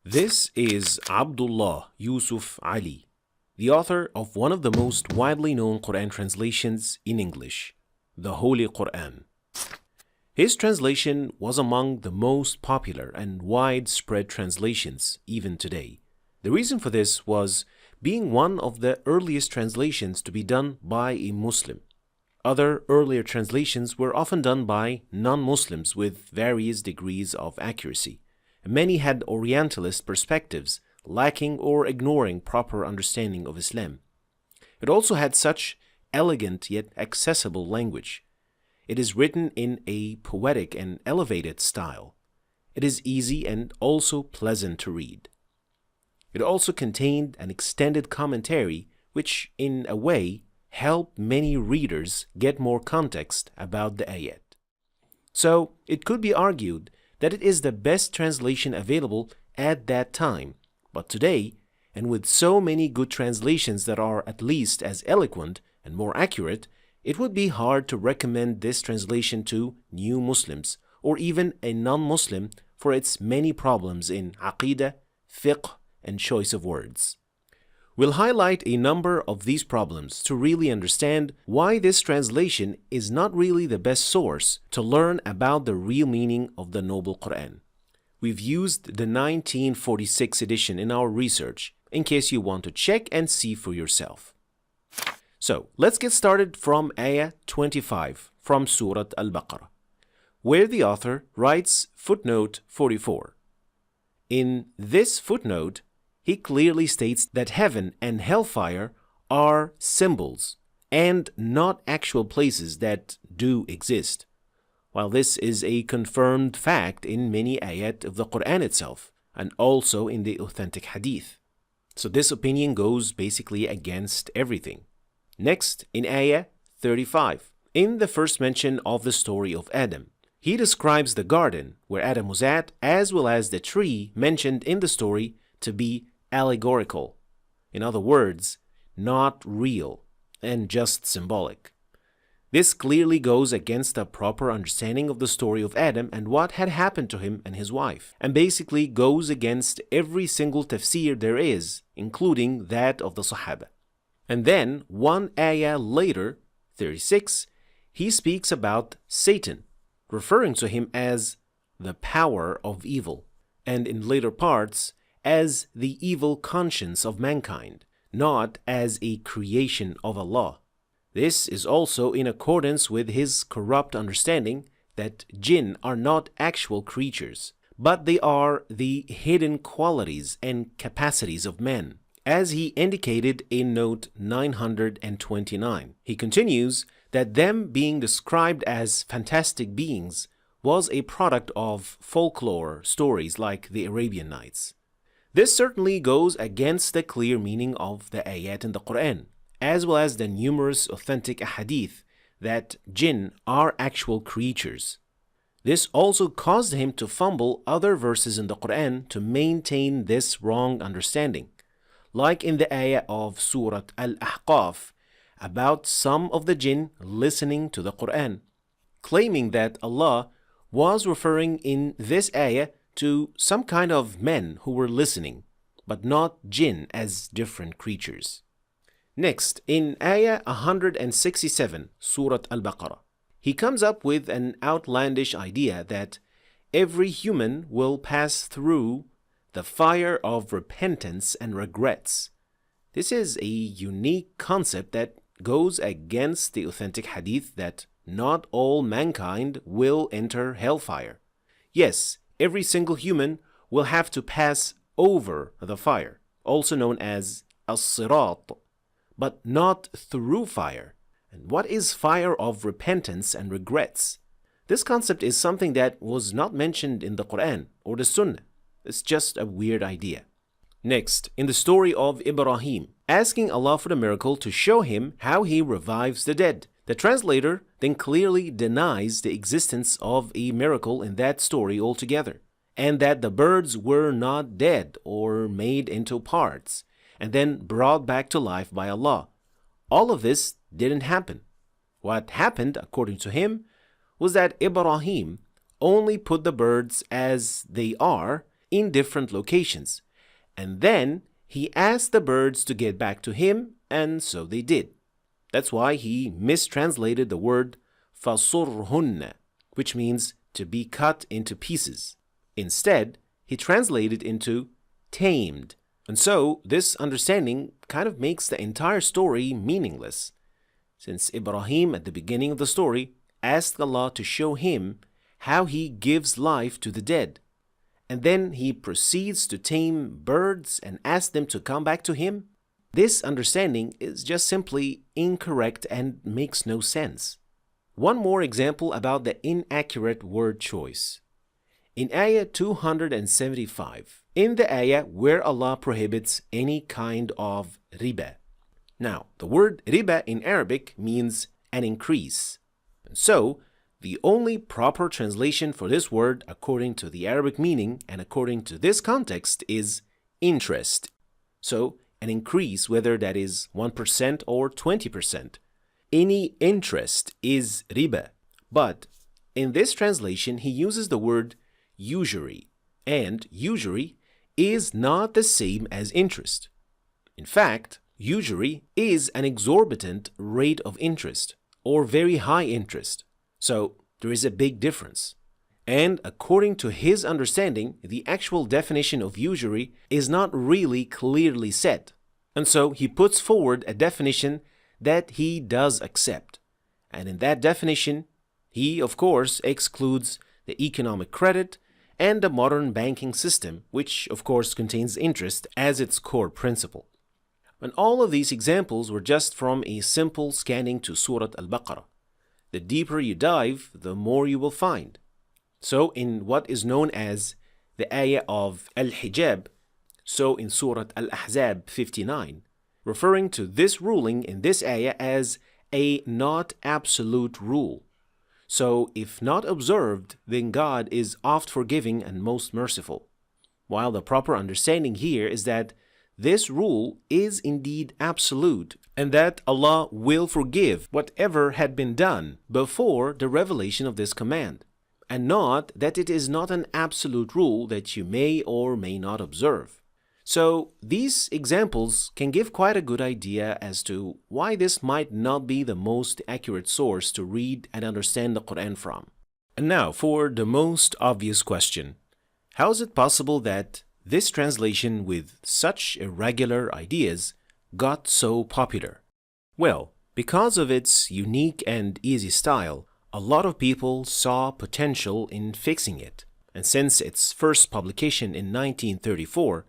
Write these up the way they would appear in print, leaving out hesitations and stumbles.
This is Abdullah Yusuf Ali, the author of one of the most widely known Quran translations in English, the Holy Quran. His translation was among the most popular and widespread translations even today. The reason for this was being one of the earliest translations to be done by a Muslim. Other earlier translations were often done by non-Muslims with various degrees of accuracy. Many had Orientalist perspectives, lacking or ignoring proper understanding of Islam. It also had such elegant yet accessible language. It is written in a poetic and elevated style. It is easy and also pleasant to read. It also contained an extended commentary which, in a way, helped many readers get more context about the ayat. So, it could be argued that it is the best translation available at that time. But today, and with so many good translations that are at least as eloquent and more accurate, it would be hard to recommend this translation to new Muslims or even a non-Muslim for its many problems in aqidah, fiqh, and choice of words. We'll highlight a number of these problems to really understand why this translation is not really the best source to learn about the real meaning of the Noble Quran. We've used the 1946 edition in our research in case you want to check and see for yourself. So, let's get started from Ayah 25 from Surah Al-Baqarah, where the author writes footnote 44. In this footnote, he clearly states that heaven and hellfire are symbols and not actual places that do exist. While this is a confirmed fact in many ayat of the Quran itself and also in the authentic hadith. So this opinion goes basically against everything. Next, in Ayah 35, in the first mention of the story of Adam, he describes the garden where Adam was at as well as the tree mentioned in the story to be allegorical. In other words, not real and just symbolic. This clearly goes against a proper understanding of the story of Adam and what had happened to him and his wife, and basically goes against every single tafsir there is, including that of the Sahaba. And then, one ayah later, 36, he speaks about Satan, referring to him as the power of evil, and in later parts, as the evil conscience of mankind, not as a creation of Allah. This is also in accordance with his corrupt understanding that jinn are not actual creatures, but they are the hidden qualities and capacities of men, as he indicated in note 929. He continues that them being described as fantastic beings was a product of folklore stories like the Arabian Nights. This certainly goes against the clear meaning of the ayat in the Quran, as well as the numerous authentic hadith that jinn are actual creatures. This also caused him to fumble other verses in the Quran to maintain this wrong understanding, like in the ayah of Surah Al-Ahqaf about some of the jinn listening to the Quran, claiming that Allah was referring in this ayah to some kind of men who were listening, but not jinn as different creatures. Next, in Ayah 167, Surah Al-Baqarah, he comes up with an outlandish idea that every human will pass through the fire of repentance and regrets. This is a unique concept that goes against the authentic hadith that not all mankind will enter hellfire. Yes, every single human will have to pass over the fire, also known as as-sirat, but not through fire. And what is fire of repentance and regrets? This concept is something that was not mentioned in the Quran or the Sunnah. It's just a weird idea. Next, in the story of Ibrahim, asking Allah for the miracle to show him how he revives the dead. The translator then clearly denies the existence of a miracle in that story altogether, and that the birds were not dead or made into parts, and then brought back to life by Allah. All of this didn't happen. What happened, according to him, was that Ibrahim only put the birds as they are in different locations, and then he asked the birds to get back to him, and so they did. That's why he mistranslated the word فَصُرْهُنَّ, which means to be cut into pieces. Instead, he translated into tamed. And so this understanding kind of makes the entire story meaningless, since Ibrahim at the beginning of the story asked Allah to show him how he gives life to the dead, and then he proceeds to tame birds and ask them to come back to him. This understanding is just simply incorrect and makes no sense. One more example about the inaccurate word choice. In Ayah 275, in the Ayah where Allah prohibits any kind of riba. Now, the word riba in Arabic means an increase. And so, the only proper translation for this word according to the Arabic meaning and according to this context is interest. So, an increase, whether that is 1% or 20%. Any interest is riba. But in this translation, he uses the word usury, and usury is not the same as interest. In fact, usury is an exorbitant rate of interest or very high interest. So there is a big difference. And according to his understanding, the actual definition of usury is not really clearly set. And so he puts forward a definition that he does accept. And in that definition, he, of course, excludes the economic credit and the modern banking system, which, of course, contains interest as its core principle. And all of these examples were just from a simple scanning to Surah Al-Baqarah. The deeper you dive, the more you will find. So in what is known as the ayah of Al-Hijab, so in Surah Al-Ahzab 59, referring to this ruling in this ayah as a not absolute rule. So if not observed, then God is oft forgiving and most merciful. While the proper understanding here is that this rule is indeed absolute, and that Allah will forgive whatever had been done before the revelation of this command, and not that it is not an absolute rule that you may or may not observe. So these examples can give quite a good idea as to why this might not be the most accurate source to read and understand the Quran from. And now for the most obvious question. How is it possible that this translation with such irregular ideas got so popular? Well, because of its unique and easy style, a lot of people saw potential in fixing it. And since its first publication in 1934,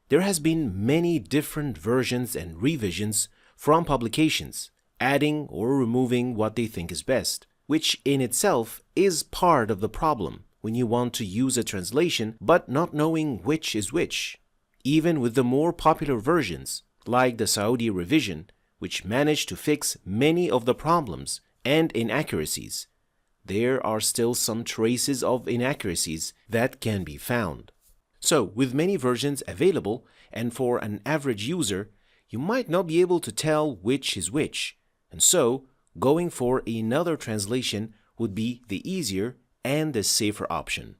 there has been many different versions and revisions from publications, adding or removing what they think is best, which in itself is part of the problem when you want to use a translation but not knowing which is which. Even with the more popular versions, like the Saudi revision, which managed to fix many of the problems and inaccuracies, there are still some traces of inaccuracies that can be found. So, with many versions available, and for an average user, you might not be able to tell which is which, and so going for another translation would be the easier and the safer option.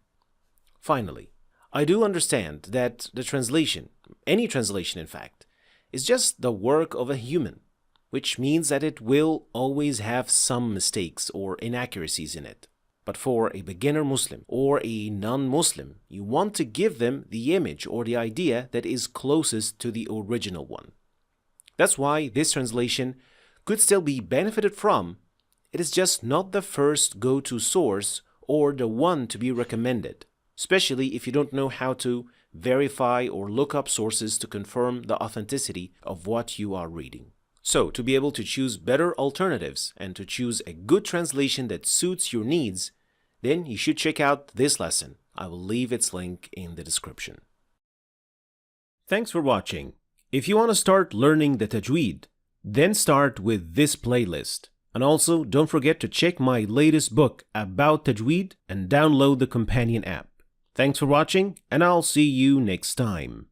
Finally, I do understand that the translation, any translation in fact, is just the work of a human, which means that it will always have some mistakes or inaccuracies in it. But for a beginner Muslim or a non-Muslim, you want to give them the image or the idea that is closest to the original one. That's why this translation could still be benefited from. It is just not the first go-to source or the one to be recommended, especially if you don't know how to verify or look up sources to confirm the authenticity of what you are reading. So, to be able to choose better alternatives and to choose a good translation that suits your needs, then you should check out this lesson. I will leave its link in the description. Thanks for watching. If you want to start learning the Tajweed, then start with this playlist. And also, don't forget to check my latest book about Tajweed and download the companion app. Thanks for watching, and I'll see you next time.